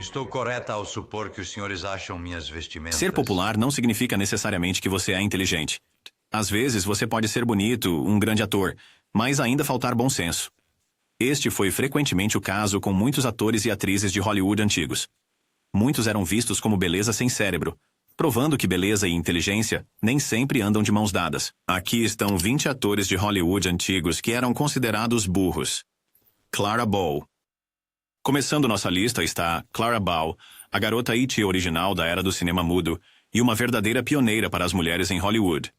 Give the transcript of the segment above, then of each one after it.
Estou correta ao supor que os senhores acham minhas vestimentas... Ser popular não significa necessariamente que você é inteligente. Às vezes você pode ser bonito, um grande ator, mas ainda faltar bom senso. Este foi frequentemente o caso com muitos atores e atrizes de Hollywood antigos. Muitos eram vistos como beleza sem cérebro, provando que beleza e inteligência nem sempre andam de mãos dadas. Aqui estão 20 atores de Hollywood antigos que eram considerados burros. Clara Bow. Começando nossa lista está Clara Bow, a garota It original da era do cinema mudo e uma verdadeira pioneira para as mulheres em Hollywood.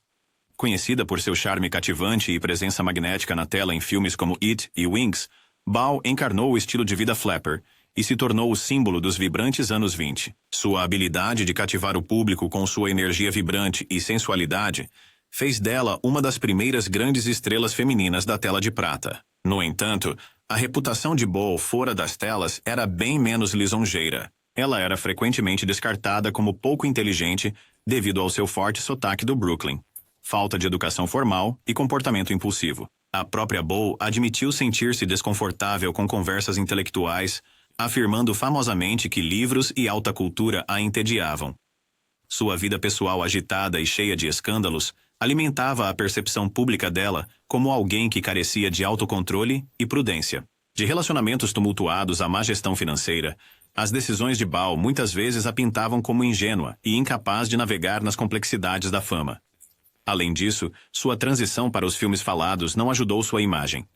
Conhecida por seu charme cativante e presença magnética na tela em filmes como It e Wings, Bow encarnou o estilo de vida flapper e se tornou o símbolo dos vibrantes anos 20. Sua habilidade de cativar o público com sua energia vibrante e sensualidade fez dela uma das primeiras grandes estrelas femininas da tela de prata. No entanto, a reputação de Bow fora das telas era bem menos lisonjeira. Ela era frequentemente descartada como pouco inteligente devido ao seu forte sotaque do Brooklyn, falta de educação formal e comportamento impulsivo. A própria Bow admitiu sentir-se desconfortável com conversas intelectuais, afirmando famosamente que livros e alta cultura a entediavam. Sua vida pessoal agitada e cheia de escândalos alimentava a percepção pública dela como alguém que carecia de autocontrole e prudência. De relacionamentos tumultuados à má gestão financeira, as decisões de Bow muitas vezes a pintavam como ingênua e incapaz de navegar nas complexidades da fama. Além disso, sua transição para os filmes falados não ajudou sua imagem.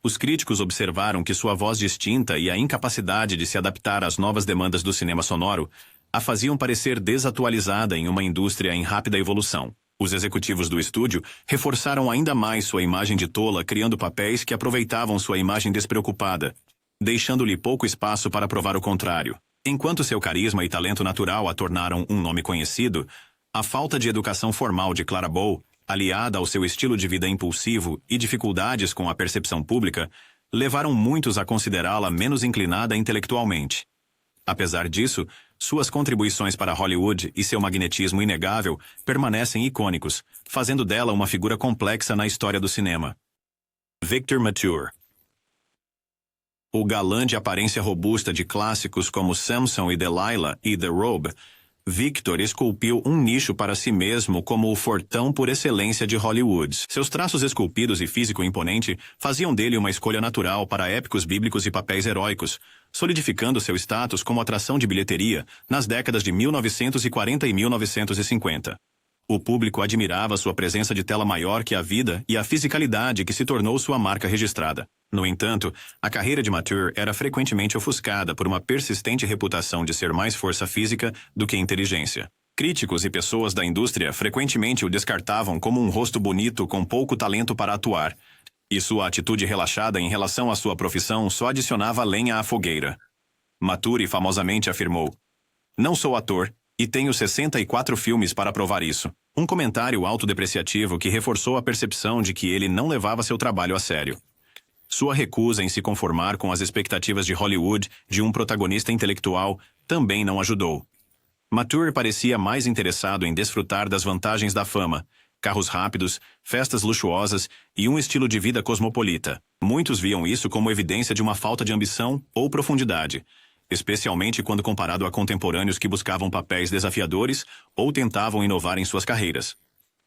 Os críticos observaram que sua voz distinta e a incapacidade de se adaptar às novas demandas do cinema sonoro a faziam parecer desatualizada em uma indústria em rápida evolução. Os executivos do estúdio reforçaram ainda mais sua imagem de tola, criando papéis que aproveitavam sua imagem despreocupada, deixando-lhe pouco espaço para provar o contrário. Enquanto seu carisma e talento natural a tornaram um nome conhecido, a falta de educação formal de Clara Bow, aliada ao seu estilo de vida impulsivo e dificuldades com a percepção pública, levaram muitos a considerá-la menos inclinada intelectualmente. Apesar disso, suas contribuições para Hollywood e seu magnetismo inegável permanecem icônicos, fazendo dela uma figura complexa na história do cinema. Victor Mature. O galã de aparência robusta de clássicos como Samson e Delilah e The Robe, Victor esculpiu um nicho para si mesmo como o fortão por excelência de Hollywood. Seus traços esculpidos e físico imponente faziam dele uma escolha natural para épicos bíblicos e papéis heróicos, solidificando seu status como atração de bilheteria nas décadas de 1940 e 1950. O público admirava sua presença de tela maior que a vida e a fisicalidade que se tornou sua marca registrada. No entanto, a carreira de Mature era frequentemente ofuscada por uma persistente reputação de ser mais força física do que inteligência. Críticos e pessoas da indústria frequentemente o descartavam como um rosto bonito com pouco talento para atuar, e sua atitude relaxada em relação à sua profissão só adicionava lenha à fogueira. Mature famosamente afirmou: "Não sou ator, e tenho 64 filmes para provar isso." Um comentário autodepreciativo que reforçou a percepção de que ele não levava seu trabalho a sério. Sua recusa em se conformar com as expectativas de Hollywood de um protagonista intelectual também não ajudou. Mature parecia mais interessado em desfrutar das vantagens da fama, carros rápidos, festas luxuosas e um estilo de vida cosmopolita. Muitos viam isso como evidência de uma falta de ambição ou profundidade, especialmente quando comparado a contemporâneos que buscavam papéis desafiadores ou tentavam inovar em suas carreiras.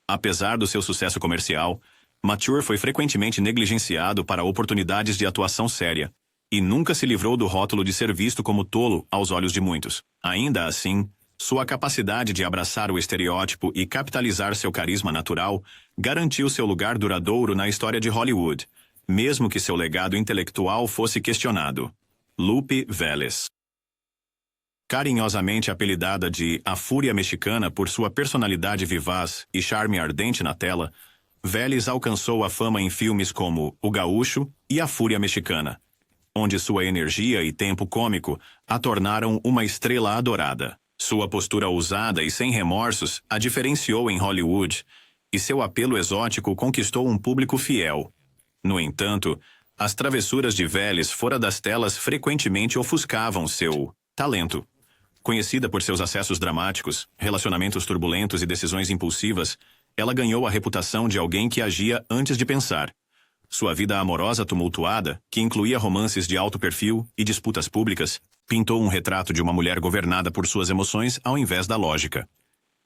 Apesar do seu sucesso comercial, Mature foi frequentemente negligenciado para oportunidades de atuação séria, e nunca se livrou do rótulo de ser visto como tolo aos olhos de muitos. Ainda assim, sua capacidade de abraçar o estereótipo e capitalizar seu carisma natural garantiu seu lugar duradouro na história de Hollywood, mesmo que seu legado intelectual fosse questionado. Lupe Vélez. Carinhosamente apelidada de A Fúria Mexicana por sua personalidade vivaz e charme ardente na tela, Vélez alcançou a fama em filmes como O Gaúcho e A Fúria Mexicana, onde sua energia e tempo cômico a tornaram uma estrela adorada. Sua postura ousada e sem remorsos a diferenciou em Hollywood, e seu apelo exótico conquistou um público fiel. No entanto, as travessuras de Vélez fora das telas frequentemente ofuscavam seu talento. Conhecida por seus acessos dramáticos, relacionamentos turbulentos e decisões impulsivas, ela ganhou a reputação de alguém que agia antes de pensar. Sua vida amorosa tumultuada, que incluía romances de alto perfil e disputas públicas, Pintou um retrato de uma mulher governada por suas emoções ao invés da lógica.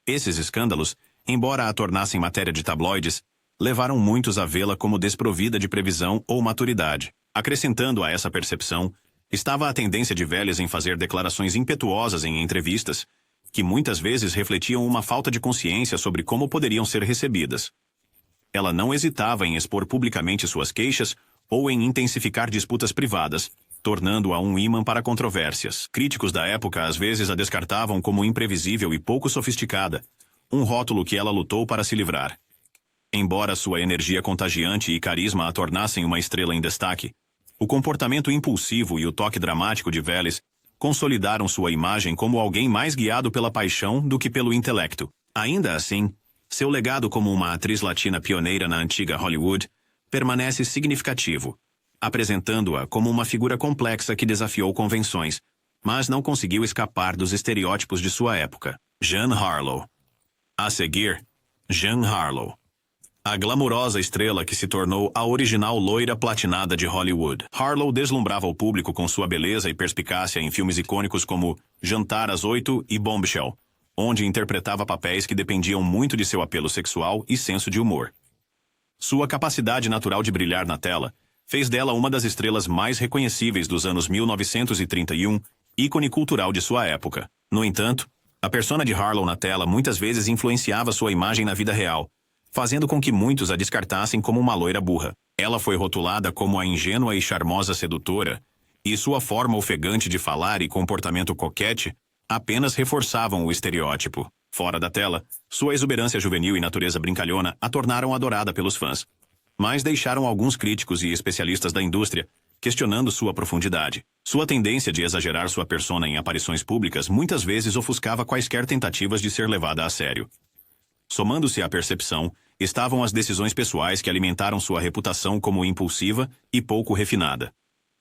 Esses escândalos, embora a tornassem matéria de tabloides, levaram muitos a vê-la como desprovida de previsão ou maturidade. Acrescentando a essa percepção, estava a tendência de Veles em fazer declarações impetuosas em entrevistas, que muitas vezes refletiam uma falta de consciência sobre como poderiam ser recebidas. Ela não hesitava em expor publicamente suas queixas ou em intensificar disputas privadas, tornando-a um ímã para controvérsias. Críticos da época às vezes a descartavam como imprevisível e pouco sofisticada, um rótulo que ela lutou para se livrar. Embora sua energia contagiante e carisma a tornassem uma estrela em destaque, o comportamento impulsivo e o toque dramático de Veles consolidaram sua imagem como alguém mais guiado pela paixão do que pelo intelecto. Ainda assim, seu legado como uma atriz latina pioneira na antiga Hollywood permanece significativo, apresentando-a como uma figura complexa que desafiou convenções, mas não conseguiu escapar dos estereótipos de sua época. Jean Harlow. A seguir, Jean Harlow. A glamurosa estrela que se tornou a original loira platinada de Hollywood. Harlow deslumbrava o público com sua beleza e perspicácia em filmes icônicos como Jantar às 8 e Bombshell, onde interpretava papéis que dependiam muito de seu apelo sexual e senso de humor. Sua capacidade natural de brilhar na tela fez dela uma das estrelas mais reconhecíveis dos anos 1931, ícone cultural de sua época. No entanto, a persona de Harlow na tela muitas vezes influenciava sua imagem na vida real, fazendo com que muitos a descartassem como uma loira burra. Ela foi rotulada como a ingênua e charmosa sedutora, e sua forma ofegante de falar e comportamento coquete apenas reforçavam o estereótipo. Fora da tela, sua exuberância juvenil e natureza brincalhona a tornaram adorada pelos fãs, mas deixaram alguns críticos e especialistas da indústria questionando sua profundidade. Sua tendência de exagerar sua persona em aparições públicas muitas vezes ofuscava quaisquer tentativas de ser levada a sério. Somando-se à percepção, estavam as decisões pessoais que alimentaram sua reputação como impulsiva e pouco refinada.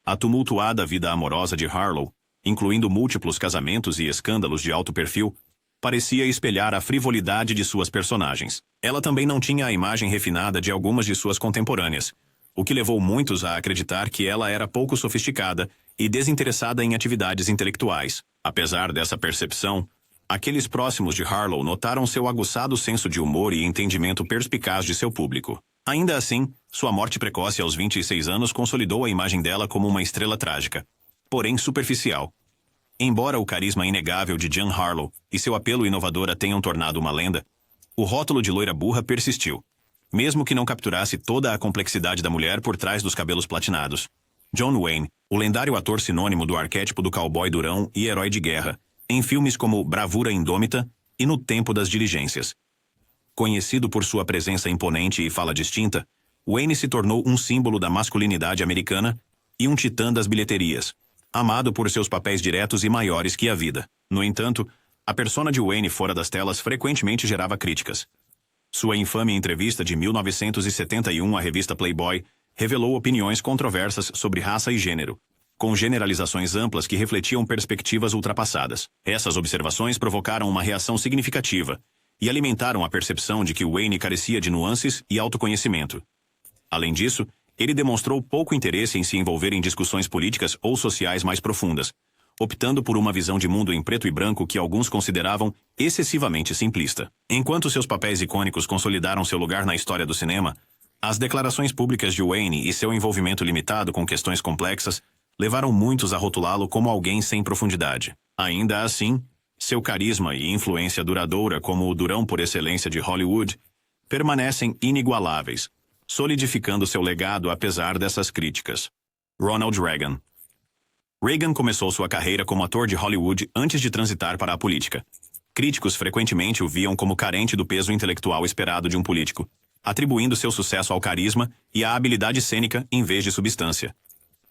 A tumultuada vida amorosa de Harlow, incluindo múltiplos casamentos e escândalos de alto perfil, parecia espelhar a frivolidade de suas personagens. Ela também não tinha a imagem refinada de algumas de suas contemporâneas, o que levou muitos a acreditar que ela era pouco sofisticada e desinteressada em atividades intelectuais. Apesar dessa percepção, aqueles próximos de Harlow notaram seu aguçado senso de humor e entendimento perspicaz de seu público. Ainda assim, sua morte precoce aos 26 anos consolidou a imagem dela como uma estrela trágica, porém superficial. Embora o carisma inegável de Jean Harlow e seu apelo inovador a tenham tornado uma lenda, o rótulo de loira burra persistiu, mesmo que não capturasse toda a complexidade da mulher por trás dos cabelos platinados. John Wayne, o lendário ator sinônimo do arquétipo do cowboy durão e herói de guerra, em filmes como Bravura Indômita e No Tempo das Diligências. Conhecido por sua presença imponente e fala distinta, Wayne se tornou um símbolo da masculinidade americana e um titã das bilheterias, amado por seus papéis diretos e maiores que a vida. No entanto, a persona de Wayne fora das telas frequentemente gerava críticas. Sua infame entrevista de 1971 à revista Playboy revelou opiniões controversas sobre raça e gênero, com generalizações amplas que refletiam perspectivas ultrapassadas. Essas observações provocaram uma reação significativa e alimentaram a percepção de que Wayne carecia de nuances e autoconhecimento. Além disso, ele demonstrou pouco interesse em se envolver em discussões políticas ou sociais mais profundas, optando por uma visão de mundo em preto e branco que alguns consideravam excessivamente simplista. Enquanto seus papéis icônicos consolidaram seu lugar na história do cinema, as declarações públicas de Wayne e seu envolvimento limitado com questões complexas levaram muitos a rotulá-lo como alguém sem profundidade. Ainda assim, seu carisma e influência duradoura como o durão por excelência de Hollywood permanecem inigualáveis, solidificando seu legado apesar dessas críticas. Ronald Reagan. Reagan começou sua carreira como ator de Hollywood antes de transitar para a política. Críticos frequentemente o viam como carente do peso intelectual esperado de um político, atribuindo seu sucesso ao carisma e à habilidade cênica em vez de substância.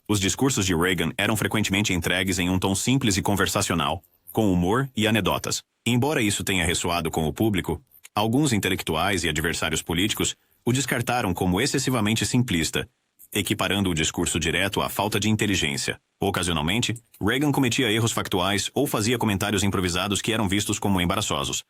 Os discursos de Reagan eram frequentemente entregues em um tom simples e conversacional, com humor e anedotas. Embora isso tenha ressoado com o público, alguns intelectuais e adversários políticos o descartaram como excessivamente simplista, equiparando o discurso direto à falta de inteligência. Ocasionalmente, Reagan cometia erros factuais ou fazia comentários improvisados que eram vistos como embaraçosos.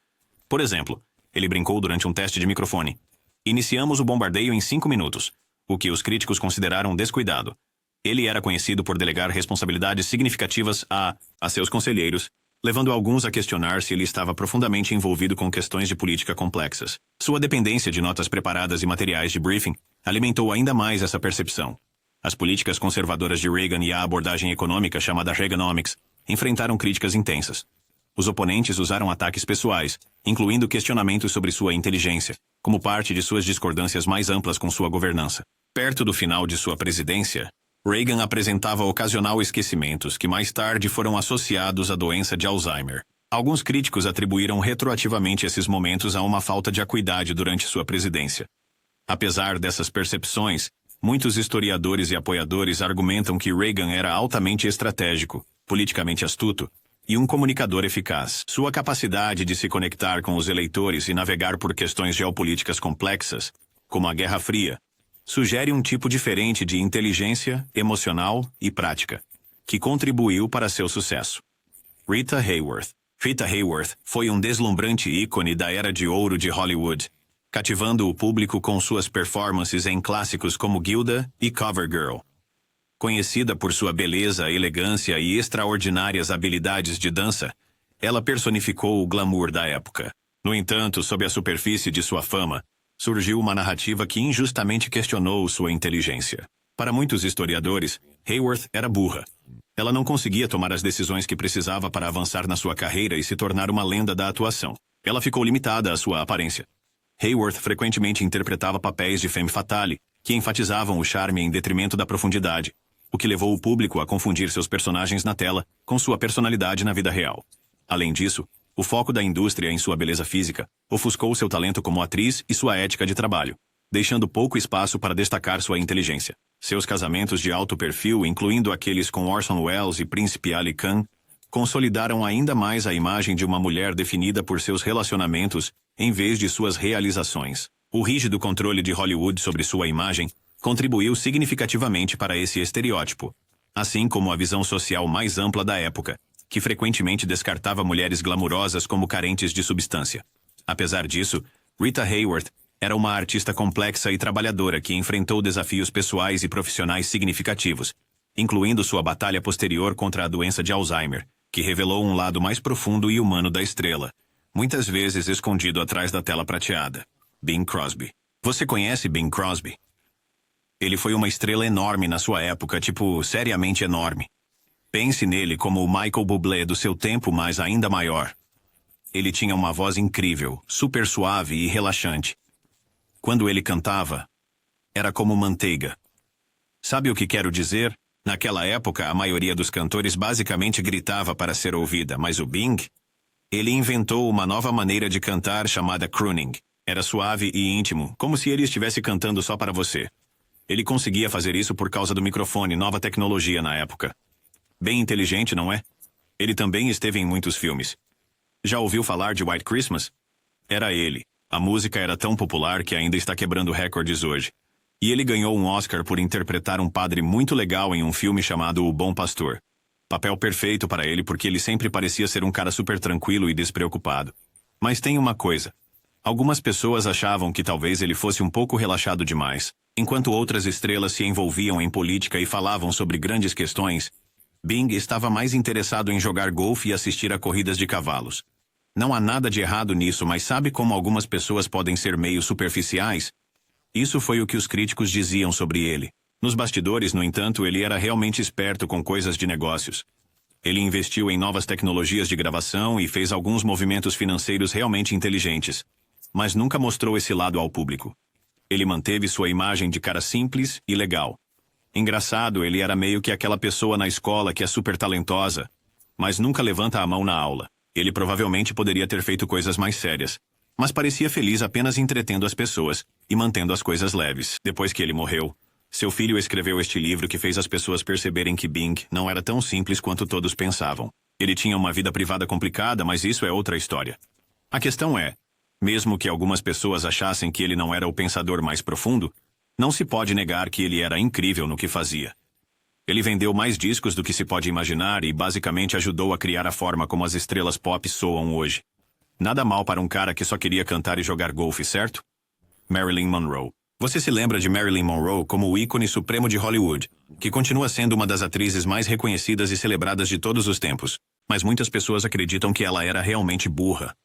Por exemplo, ele brincou durante um teste de microfone: "Iniciamos o bombardeio em 5 minutos", o que os críticos consideraram descuidado. Ele era conhecido por delegar responsabilidades significativas a seus conselheiros, levando alguns a questionar se ele estava profundamente envolvido com questões de política complexas. Sua dependência de notas preparadas e materiais de briefing alimentou ainda mais essa percepção. As políticas conservadoras de Reagan e a abordagem econômica chamada Reaganomics enfrentaram críticas intensas. Os oponentes usaram ataques pessoais, incluindo questionamentos sobre sua inteligência, como parte de suas discordâncias mais amplas com sua governança. Perto do final de sua presidência, Reagan apresentava ocasional esquecimentos que mais tarde foram associados à doença de Alzheimer. Alguns críticos atribuíram retroativamente esses momentos a uma falta de acuidade durante sua presidência. Apesar dessas percepções, muitos historiadores e apoiadores argumentam que Reagan era altamente estratégico, politicamente astuto e um comunicador eficaz. Sua capacidade de se conectar com os eleitores e navegar por questões geopolíticas complexas, como a Guerra Fria, sugere um tipo diferente de inteligência emocional e prática, que contribuiu para seu sucesso. Rita Hayworth. Rita Hayworth foi um deslumbrante ícone da era de ouro de Hollywood, cativando o público com suas performances em clássicos como Gilda e Covergirl. Conhecida por sua beleza, elegância e extraordinárias habilidades de dança, ela personificou o glamour da época. No entanto, sob a superfície de sua fama, surgiu uma narrativa que injustamente questionou sua inteligência. Para muitos historiadores, Hayworth era burra. Ela não conseguia tomar as decisões que precisava para avançar na sua carreira e se tornar uma lenda da atuação. Ela ficou limitada à sua aparência. Hayworth frequentemente interpretava papéis de femme fatale, que enfatizavam o charme em detrimento da profundidade, o que levou o público a confundir seus personagens na tela com sua personalidade na vida real. Além disso, o foco da indústria em sua beleza física ofuscou seu talento como atriz e sua ética de trabalho, deixando pouco espaço para destacar sua inteligência. Seus casamentos de alto perfil, incluindo aqueles com Orson Welles e Príncipe Ali Khan, consolidaram ainda mais a imagem de uma mulher definida por seus relacionamentos em vez de suas realizações. O rígido controle de Hollywood sobre sua imagem contribuiu significativamente para esse estereótipo, assim como a visão social mais ampla da época, que frequentemente descartava mulheres glamourosas como carentes de substância. Apesar disso, Rita Hayworth era uma artista complexa e trabalhadora que enfrentou desafios pessoais e profissionais significativos, incluindo sua batalha posterior contra a doença de Alzheimer, que revelou um lado mais profundo e humano da estrela, muitas vezes escondido atrás da tela prateada. Bing Crosby. Você conhece Bing Crosby? Ele foi uma estrela enorme na sua época, tipo, seriamente enorme. Pense nele como o Michael Bublé do seu tempo, mas ainda maior. Ele tinha uma voz incrível, super suave e relaxante. Quando ele cantava, era como manteiga. Sabe o que quero dizer? Naquela época, a maioria dos cantores basicamente gritava para ser ouvida, mas o Bing, ele inventou uma nova maneira de cantar chamada crooning. Era suave e íntimo, como se ele estivesse cantando só para você. Ele conseguia fazer isso por causa do microfone, nova tecnologia na época. Bem inteligente, não é? Ele também esteve em muitos filmes. Já ouviu falar de White Christmas? Era ele. A música era tão popular que ainda está quebrando recordes hoje. E ele ganhou um Oscar por interpretar um padre muito legal em um filme chamado O Bom Pastor. Papel perfeito para ele porque ele sempre parecia ser um cara super tranquilo e despreocupado. Mas tem uma coisa. Algumas pessoas achavam que talvez ele fosse um pouco relaxado demais. Enquanto outras estrelas se envolviam em política e falavam sobre grandes questões, Bing estava mais interessado em jogar golfe e assistir a corridas de cavalos. Não há nada de errado nisso, mas sabe como algumas pessoas podem ser meio superficiais? Isso foi o que os críticos diziam sobre ele. Nos bastidores, no entanto, ele era realmente esperto com coisas de negócios. Ele investiu em novas tecnologias de gravação e fez alguns movimentos financeiros realmente inteligentes, mas nunca mostrou esse lado ao público. Ele manteve sua imagem de cara simples e legal. Engraçado, ele era meio que aquela pessoa na escola que é super talentosa, mas nunca levanta a mão na aula. Ele provavelmente poderia ter feito coisas mais sérias, mas parecia feliz apenas entretendo as pessoas e mantendo as coisas leves. Depois que ele morreu, seu filho escreveu este livro que fez as pessoas perceberem que Bing não era tão simples quanto todos pensavam. Ele tinha uma vida privada complicada, mas isso é outra história. A questão é, mesmo que algumas pessoas achassem que ele não era o pensador mais profundo, não se pode negar que ele era incrível no que fazia. Ele vendeu mais discos do que se pode imaginar e basicamente ajudou a criar a forma como as estrelas pop soam hoje. Nada mal para um cara que só queria cantar e jogar golfe, certo? Marilyn Monroe. Você se lembra de Marilyn Monroe como o ícone supremo de Hollywood, que continua sendo uma das atrizes mais reconhecidas e celebradas de todos os tempos, mas muitas pessoas acreditam que ela era realmente burra.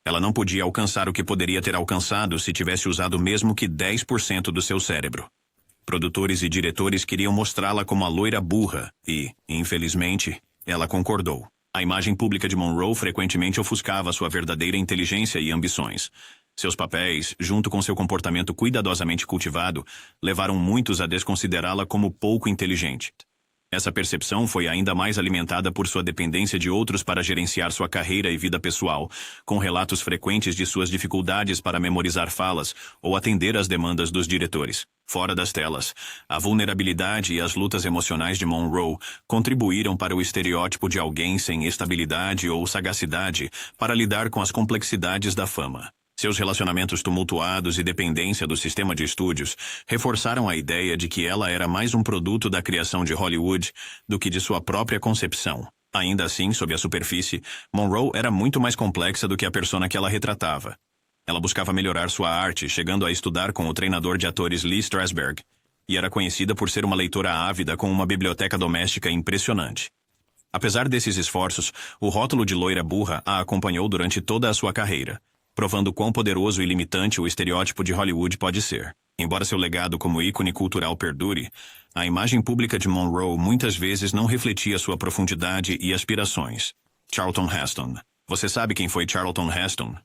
Ela não podia alcançar o que poderia ter alcançado se tivesse usado mesmo que 10% do seu cérebro. Produtores e diretores queriam mostrá-la como a loira burra e, infelizmente, ela concordou. A imagem pública de Monroe frequentemente ofuscava sua verdadeira inteligência e ambições. Seus papéis, junto com seu comportamento cuidadosamente cultivado, levaram muitos a desconsiderá-la como pouco inteligente. Essa percepção foi ainda mais alimentada por sua dependência de outros para gerenciar sua carreira e vida pessoal, com relatos frequentes de suas dificuldades para memorizar falas ou atender às demandas dos diretores. Fora das telas, a vulnerabilidade e as lutas emocionais de Monroe contribuíram para o estereótipo de alguém sem estabilidade ou sagacidade para lidar com as complexidades da fama. Seus relacionamentos tumultuados e dependência do sistema de estúdios reforçaram a ideia de que ela era mais um produto da criação de Hollywood do que de sua própria concepção. Ainda assim, sob a superfície, Monroe era muito mais complexa do que a persona que ela retratava. Ela buscava melhorar sua arte, chegando a estudar com o treinador de atores Lee Strasberg, e era conhecida por ser uma leitora ávida com uma biblioteca doméstica impressionante. Apesar desses esforços, o rótulo de loira burra a acompanhou durante toda a sua carreira, provando quão poderoso e limitante o estereótipo de Hollywood pode ser. Embora seu legado como ícone cultural perdure, a imagem pública de Monroe muitas vezes não refletia sua profundidade e aspirações. Charlton Heston. Você sabe quem foi Charlton Heston?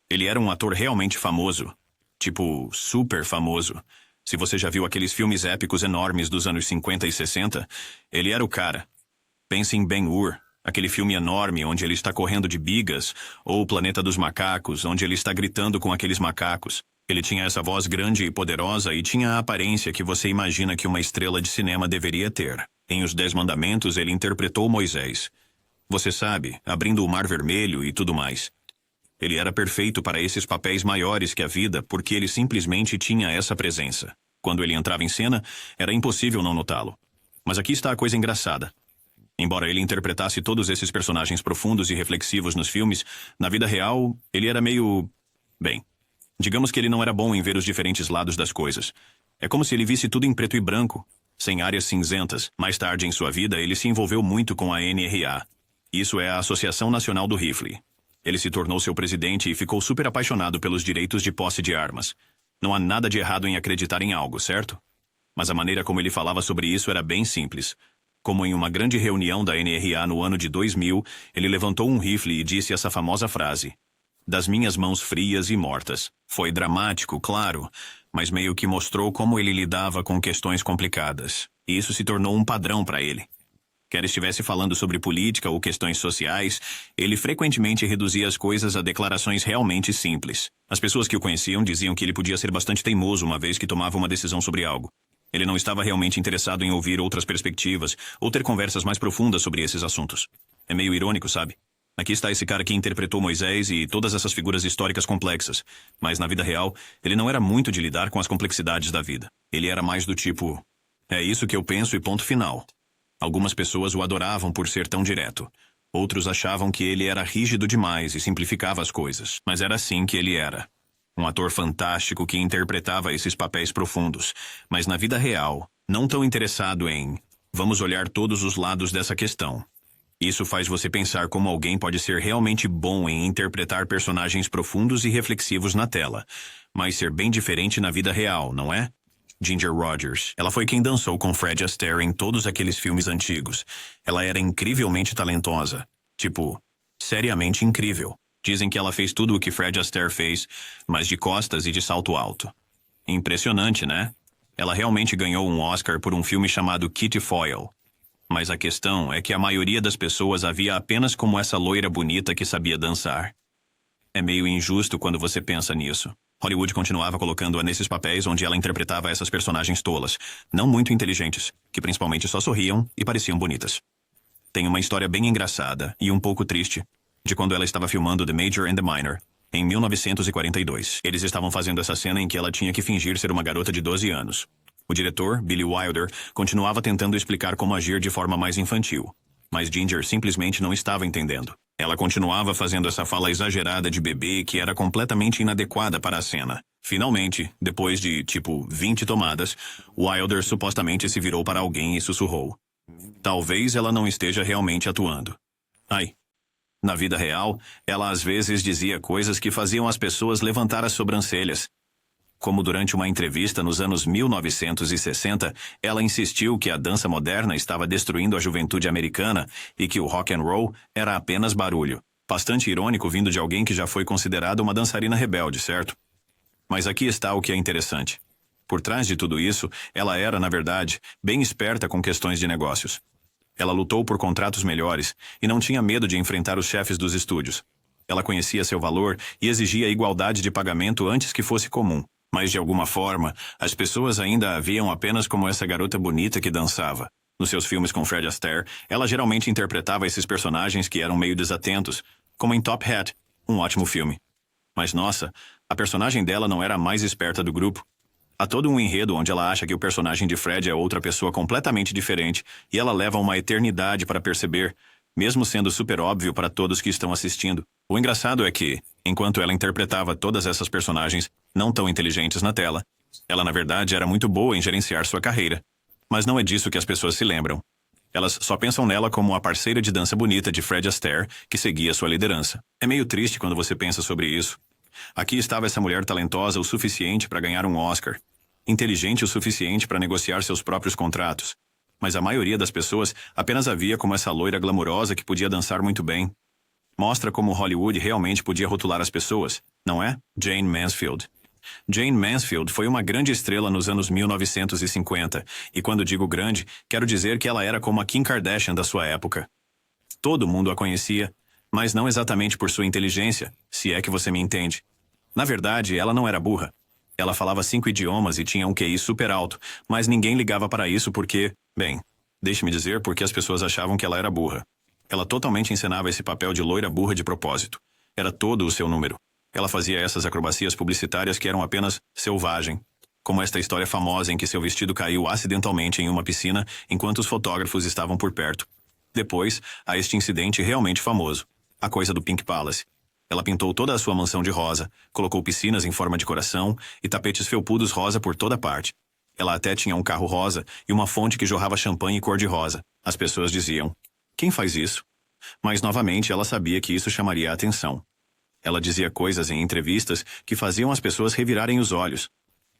Ele era um ator realmente famoso. Tipo, super famoso. Se você já viu aqueles filmes épicos enormes dos anos 50 e 60, ele era o cara. Pense em Ben-Hur. Aquele filme enorme onde ele está correndo de bigas, ou O Planeta dos Macacos, onde ele está gritando com aqueles macacos. Ele tinha essa voz grande e poderosa e tinha a aparência que você imagina que uma estrela de cinema deveria ter. Em Os 10 Mandamentos, ele interpretou Moisés. Você sabe, abrindo o Mar Vermelho e tudo mais. Ele era perfeito para esses papéis maiores que a vida porque ele simplesmente tinha essa presença. Quando ele entrava em cena, era impossível não notá-lo. Mas aqui está a coisa engraçada. Embora ele interpretasse todos esses personagens profundos e reflexivos nos filmes, na vida real, ele era meio... Bem, digamos que ele não era bom em ver os diferentes lados das coisas. É como se ele visse tudo em preto e branco, sem áreas cinzentas. Mais tarde em sua vida, ele se envolveu muito com a NRA. Isso é a Associação Nacional do Rifle. Ele se tornou seu presidente e ficou super apaixonado pelos direitos de posse de armas. Não há nada de errado em acreditar em algo, certo? Mas a maneira como ele falava sobre isso era bem simples. Como em uma grande reunião da NRA no ano de 2000, ele levantou um rifle e disse essa famosa frase: "Das minhas mãos frias e mortas." Foi dramático, claro, mas meio que mostrou como ele lidava com questões complicadas. E isso se tornou um padrão para ele. Quer estivesse falando sobre política ou questões sociais, ele frequentemente reduzia as coisas a declarações realmente simples. As pessoas que o conheciam diziam que ele podia ser bastante teimoso uma vez que tomava uma decisão sobre algo. Ele não estava realmente interessado em ouvir outras perspectivas ou ter conversas mais profundas sobre esses assuntos. É meio irônico, sabe? Aqui está esse cara que interpretou Moisés e todas essas figuras históricas complexas. Mas na vida real, ele não era muito de lidar com as complexidades da vida. Ele era mais do tipo: é isso que eu penso e ponto final. Algumas pessoas o adoravam por ser tão direto. Outros achavam que ele era rígido demais e simplificava as coisas. Mas era assim que ele era. Um ator fantástico que interpretava esses papéis profundos, mas na vida real, não tão interessado em vamos olhar todos os lados dessa questão. Isso faz você pensar como alguém pode ser realmente bom em interpretar personagens profundos e reflexivos na tela, mas ser bem diferente na vida real, não é? Ginger Rogers. Ela foi quem dançou com Fred Astaire em todos aqueles filmes antigos. Ela era incrivelmente talentosa. Tipo, seriamente incrível. Dizem que ela fez tudo o que Fred Astaire fez, mas de costas e de salto alto. Impressionante, né? Ela realmente ganhou um Oscar por um filme chamado Kitty Foyle. Mas a questão é que a maioria das pessoas a via apenas como essa loira bonita que sabia dançar. É meio injusto quando você pensa nisso. Hollywood continuava colocando-a nesses papéis onde ela interpretava essas personagens tolas, não muito inteligentes, que principalmente só sorriam e pareciam bonitas. Tem uma história bem engraçada e um pouco triste de quando ela estava filmando The Major and the Minor, em 1942. Eles estavam fazendo essa cena em que ela tinha que fingir ser uma garota de 12 anos. O diretor, Billy Wilder, continuava tentando explicar como agir de forma mais infantil, mas Ginger simplesmente não estava entendendo. Ela continuava fazendo essa fala exagerada de bebê que era completamente inadequada para a cena. Finalmente, depois de, 20 tomadas, Wilder supostamente se virou para alguém e sussurrou. Talvez ela não esteja realmente atuando. Ai. Na vida real, ela às vezes dizia coisas que faziam as pessoas levantar as sobrancelhas. Como durante uma entrevista nos anos 1960, ela insistiu que a dança moderna estava destruindo a juventude americana e que o rock and roll era apenas barulho. Bastante irônico vindo de alguém que já foi considerada uma dançarina rebelde, certo? Mas aqui está o que é interessante. Por trás de tudo isso, ela era, na verdade, bem esperta com questões de negócios. Ela lutou por contratos melhores e não tinha medo de enfrentar os chefes dos estúdios. Ela conhecia seu valor e exigia igualdade de pagamento antes que fosse comum. Mas, de alguma forma, as pessoas ainda a viam apenas como essa garota bonita que dançava. Nos seus filmes com Fred Astaire, ela geralmente interpretava esses personagens que eram meio desatentos, como em Top Hat, um ótimo filme. Mas, nossa, a personagem dela não era a mais esperta do grupo. Há todo um enredo onde ela acha que o personagem de Fred é outra pessoa completamente diferente e ela leva uma eternidade para perceber, mesmo sendo super óbvio para todos que estão assistindo. O engraçado é que, enquanto ela interpretava todas essas personagens não tão inteligentes na tela, ela na verdade era muito boa em gerenciar sua carreira. Mas não é disso que as pessoas se lembram. Elas só pensam nela como a parceira de dança bonita de Fred Astaire que seguia sua liderança. É meio triste quando você pensa sobre isso. Aqui estava essa mulher talentosa o suficiente para ganhar um Oscar, inteligente o suficiente para negociar seus próprios contratos. Mas a maioria das pessoas apenas a via como essa loira glamurosa que podia dançar muito bem. Mostra como Hollywood realmente podia rotular as pessoas, não é? Jayne Mansfield. Jayne Mansfield foi uma grande estrela nos anos 1950, e quando digo grande, quero dizer que ela era como a Kim Kardashian da sua época. Todo mundo a conhecia, mas não exatamente por sua inteligência, se é que você me entende. Na verdade, ela não era burra. Ela falava 5 idiomas e tinha um QI super alto, mas ninguém ligava para isso porque, bem, deixe-me dizer porque as pessoas achavam que ela era burra. Ela totalmente encenava esse papel de loira burra de propósito. Era todo o seu número. Ela fazia essas acrobacias publicitárias que eram apenas selvagem. Como esta história famosa em que seu vestido caiu acidentalmente em uma piscina enquanto os fotógrafos estavam por perto. Depois, há este incidente realmente famoso. A coisa do Pink Palace. Ela pintou toda a sua mansão de rosa, colocou piscinas em forma de coração e tapetes felpudos rosa por toda parte. Ela até tinha um carro rosa e uma fonte que jorrava champanhe cor-de-rosa. As pessoas diziam, quem faz isso? Mas, novamente, ela sabia que isso chamaria a atenção. Ela dizia coisas em entrevistas que faziam as pessoas revirarem os olhos.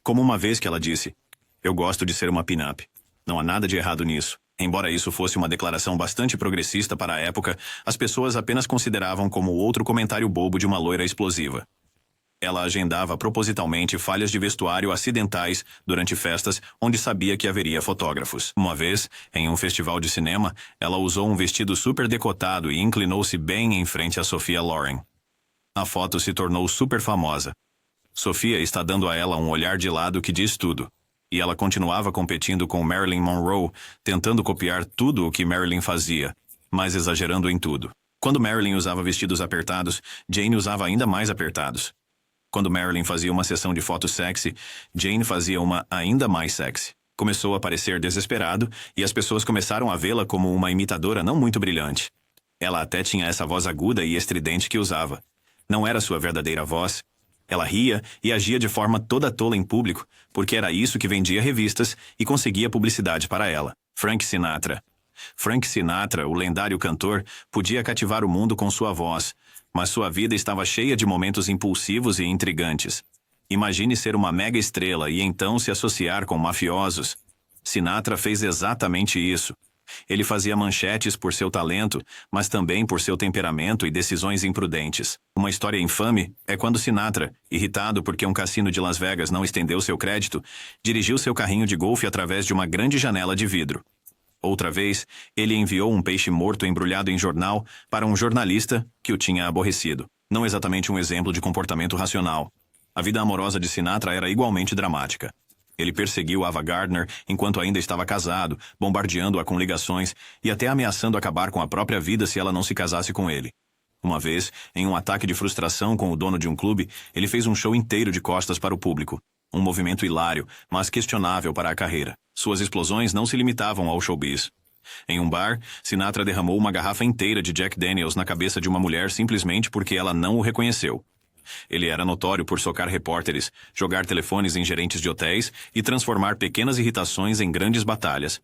Como uma vez que ela disse, eu gosto de ser uma pin-up. Não há nada de errado nisso. Embora isso fosse uma declaração bastante progressista para a época, as pessoas apenas consideravam como outro comentário bobo de uma loira explosiva. Ela agendava propositalmente falhas de vestuário acidentais durante festas onde sabia que haveria fotógrafos. Uma vez, em um festival de cinema, ela usou um vestido super decotado e inclinou-se bem em frente a Sophia Loren. A foto se tornou super famosa. Sophia está dando a ela um olhar de lado que diz tudo. E ela continuava competindo com Marilyn Monroe, tentando copiar tudo o que Marilyn fazia, mas exagerando em tudo. Quando Marilyn usava vestidos apertados, Jane usava ainda mais apertados. Quando Marilyn fazia uma sessão de fotos sexy, Jane fazia uma ainda mais sexy. Começou a parecer desesperado e as pessoas começaram a vê-la como uma imitadora não muito brilhante. Ela até tinha essa voz aguda e estridente que usava. Não era sua verdadeira voz. Ela ria e agia de forma toda tola em público, porque era isso que vendia revistas e conseguia publicidade para ela. Frank Sinatra. Frank Sinatra, o lendário cantor, podia cativar o mundo com sua voz, mas sua vida estava cheia de momentos impulsivos e intrigantes. Imagine ser uma mega estrela e então se associar com mafiosos. Sinatra fez exatamente isso. Ele fazia manchetes por seu talento, mas também por seu temperamento e decisões imprudentes. Uma história infame é quando Sinatra, irritado porque um cassino de Las Vegas não estendeu seu crédito, dirigiu seu carrinho de golfe através de uma grande janela de vidro. Outra vez, ele enviou um peixe morto embrulhado em jornal para um jornalista que o tinha aborrecido. Não exatamente um exemplo de comportamento racional. A vida amorosa de Sinatra era igualmente dramática. Ele perseguiu Ava Gardner enquanto ainda estava casado, bombardeando-a com ligações e até ameaçando acabar com a própria vida se ela não se casasse com ele. Uma vez, em um ataque de frustração com o dono de um clube, ele fez um show inteiro de costas para o público. Um movimento hilário, mas questionável para a carreira. Suas explosões não se limitavam ao showbiz. Em um bar, Sinatra derramou uma garrafa inteira de Jack Daniels na cabeça de uma mulher simplesmente porque ela não o reconheceu. Ele era notório por socar repórteres, jogar telefones em gerentes de hotéis e transformar pequenas irritações em grandes batalhas.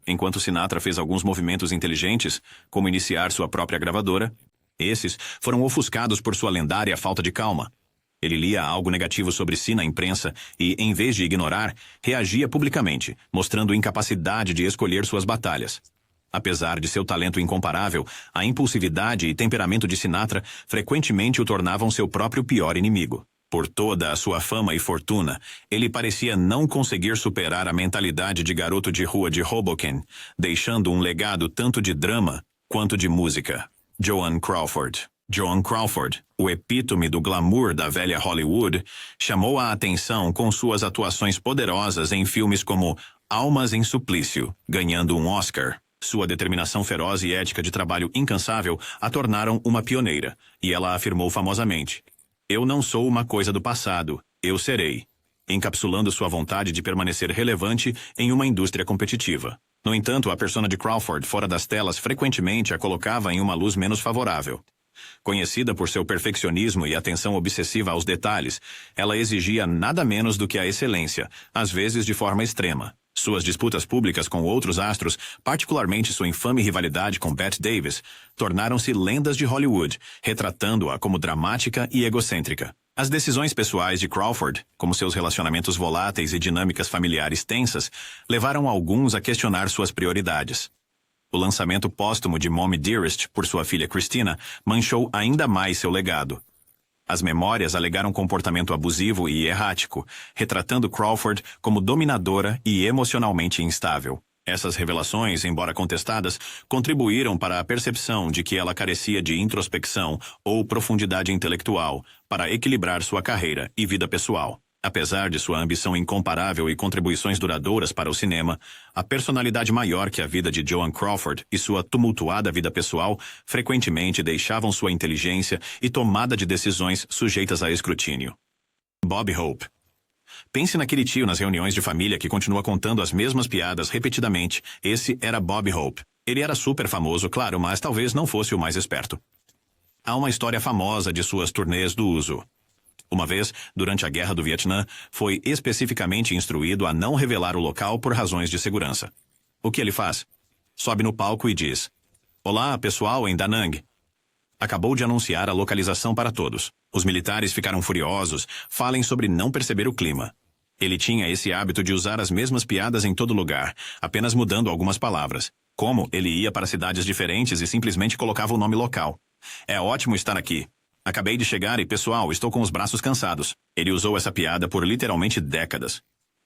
Enquanto Sinatra fez alguns movimentos inteligentes, como iniciar sua própria gravadora, esses foram ofuscados por sua lendária falta de calma. Ele lia algo negativo sobre si na imprensa e, em vez de ignorar, reagia publicamente, mostrando incapacidade de escolher suas batalhas. Apesar de seu talento incomparável, a impulsividade e temperamento de Sinatra frequentemente o tornavam seu próprio pior inimigo. Por toda a sua fama e fortuna, ele parecia não conseguir superar a mentalidade de garoto de rua de Hoboken, deixando um legado tanto de drama quanto de música. Joan Crawford. Joan Crawford, o epítome do glamour da velha Hollywood, chamou a atenção com suas atuações poderosas em filmes como Almas em Suplício, ganhando um Oscar. Sua determinação feroz e ética de trabalho incansável a tornaram uma pioneira, e ela afirmou famosamente: "Eu não sou uma coisa do passado, eu serei", encapsulando sua vontade de permanecer relevante em uma indústria competitiva. No entanto, a persona de Crawford fora das telas frequentemente a colocava em uma luz menos favorável. Conhecida por seu perfeccionismo e atenção obsessiva aos detalhes, ela exigia nada menos do que a excelência, às vezes de forma extrema. Suas disputas públicas com outros astros, particularmente sua infame rivalidade com Bette Davis, tornaram-se lendas de Hollywood, retratando-a como dramática e egocêntrica. As decisões pessoais de Crawford, como seus relacionamentos voláteis e dinâmicas familiares tensas, levaram alguns a questionar suas prioridades. O lançamento póstumo de Mommy Dearest por sua filha Christina manchou ainda mais seu legado. As memórias alegaram comportamento abusivo e errático, retratando Crawford como dominadora e emocionalmente instável. Essas revelações, embora contestadas, contribuíram para a percepção de que ela carecia de introspecção ou profundidade intelectual para equilibrar sua carreira e vida pessoal. Apesar de sua ambição incomparável e contribuições duradouras para o cinema, a personalidade maior que a vida de Joan Crawford e sua tumultuada vida pessoal frequentemente deixavam sua inteligência e tomada de decisões sujeitas a escrutínio. Bob Hope. Pense naquele tio nas reuniões de família que continua contando as mesmas piadas repetidamente. Esse era Bob Hope. Ele era super famoso, claro, mas talvez não fosse o mais esperto. Há uma história famosa de suas turnês do uso. Uma vez, durante a Guerra do Vietnã, foi especificamente instruído a não revelar o local por razões de segurança. O que ele faz? Sobe no palco e diz: "Olá, pessoal em Da Nang." Acabou de anunciar a localização para todos. Os militares ficaram furiosos. Falem sobre não perceber o clima. Ele tinha esse hábito de usar as mesmas piadas em todo lugar, apenas mudando algumas palavras. Como ele ia para cidades diferentes e simplesmente colocava o nome local. "É ótimo estar aqui. Acabei de chegar e, pessoal, estou com os braços cansados." Ele usou essa piada por literalmente décadas.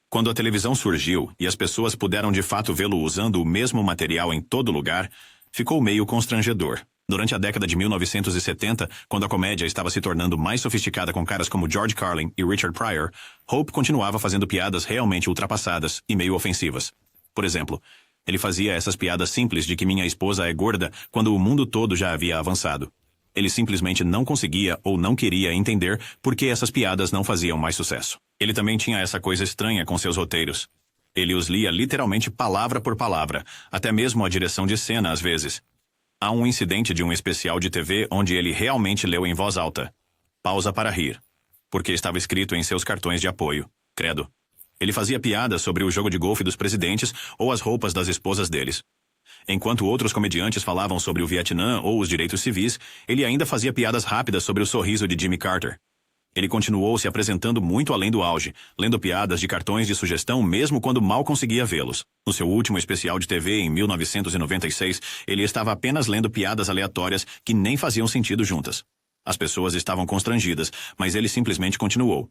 Quando a televisão surgiu e as pessoas puderam de fato vê-lo usando o mesmo material em todo lugar, ficou meio constrangedor. Durante a década de 1970, quando a comédia estava se tornando mais sofisticada com caras como George Carlin e Richard Pryor, Hope continuava fazendo piadas realmente ultrapassadas e meio ofensivas. Por exemplo, ele fazia essas piadas simples de que minha esposa é gorda quando o mundo todo já havia avançado. Ele simplesmente não conseguia ou não queria entender por que essas piadas não faziam mais sucesso. Ele também tinha essa coisa estranha com seus roteiros. Ele os lia literalmente palavra por palavra, até mesmo a direção de cena às vezes. Há um incidente de um especial de TV onde ele realmente leu em voz alta: "Pausa para rir", porque estava escrito em seus cartões de apoio. Credo. Ele fazia piadas sobre o jogo de golfe dos presidentes ou as roupas das esposas deles. Enquanto outros comediantes falavam sobre o Vietnã ou os direitos civis, ele ainda fazia piadas rápidas sobre o sorriso de Jimmy Carter. Ele continuou se apresentando muito além do auge, lendo piadas de cartões de sugestão mesmo quando mal conseguia vê-los. No seu último especial de TV, em 1996, ele estava apenas lendo piadas aleatórias que nem faziam sentido juntas. As pessoas estavam constrangidas, mas ele simplesmente continuou.